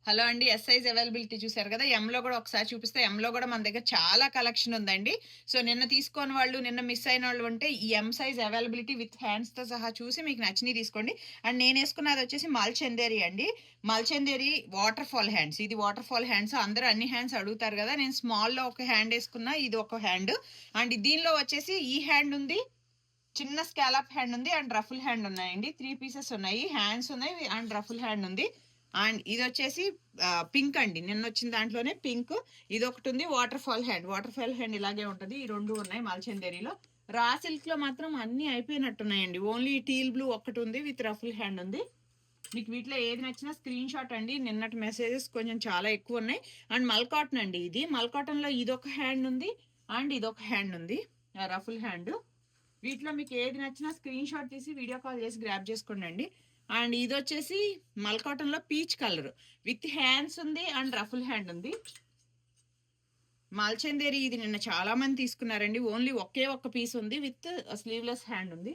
Hello అండి. S size availability చూసారు కదా! ఎంలో గూడా ఒకసారి చూపిస్తే ఎంలో గూడా మన దగ్గర చాలా కలెక్షన్ ఉందండి. సో, నిన్న తీసుకోని వాళ్ళు, నిన్న మిస్ అయినోళ్ళు ఉంటే ఈ ఎం సైజ్ అవైలబిలిటీ విత్ హ్యాండ్స్‌తో సహా చూసి మీకు నచ్చినయి తీసుకోండి. అండ్ నేనేసుకున్నదొచ్చేసి మల్చందేరి అండి. మల్చందేరి వాటర్ ఫాల్ హ్యాండ్స్. ఇది వాటర్ ఫాల్ హ్యాండ్స్. అందరూ అన్ని హ్యాండ్స్ అడుగుతారు గదా! నేను స్మాల్‌లో ఒక హ్యాండ్ ఏసుకున్నా. ఇది ఒక హ్యాండ్. అండ్ దీనిలో వచ్చేసి ఈ హ్యాండ్ ఉంది. చిన్న స్కాలప్ హ్యాండ్ ఉంది. అండ్ రఫుల్ హ్యాండ్ ఉన్నాయండి. 3 పీసెస్ ఉన్నాయి. హ్యాండ్స్ ఉన్నాయి అండ్ రఫుల్ హ్యాండ్ ఉంది. అండ్ ఇదొచ్చేసి పింక్ అండి. నిన్నొచ్చిన దాంట్లోనే పింక్. ఇదొకటి ఉంది water fall hand. Water fall hand ఇలాగే ఉంటది. ఈ 2 ఉన్నాయి మల్చందేరిలో. రా సిల్క్‌లో మాత్రం అన్నీ అయిపోయినట్టున్నాయండి. ఓన్లీ టీల్ బ్లూ ఒక్కటుంది విత్ రఫుల్ హ్యాండ్ ఉంది. మీకు వీటిలో ఏది నచ్చినా స్క్రీన్ షాట్ అండి. నిన్నటి మెసేజెస్ కొంచెం చాలా ఎక్కువ ఉన్నాయి. అండ్ మల్ కాటన్ అండి ఇది. మల్ కాటన్‌లో ఇదొక హ్యాండ్ ఉంది అండ్ ఇదొక హ్యాండ్ ఉంది. Ruffle hand. వీటిలో మీకు ఏది నచ్చినా స్క్రీన్ షాట్ తీసి వీడియో కాల్ చేసి గ్రాబ్ చేసుకోండి. అండ్ ఇది వచ్చేసి మల్ కాటన్ లో పీచ్ కలర్ విత్ హ్యాండ్స్ ఉంది అండ్ రఫుల్ హ్యాండ్ ఉంది. మల్చందేరి ఇది నిన్న చాలా మంది తీసుకున్నారండి. ఓన్లీ ఒకే ఒక్క పీస్ ఉంది విత్ స్లీవ్లెస్ హ్యాండ్ ఉంది.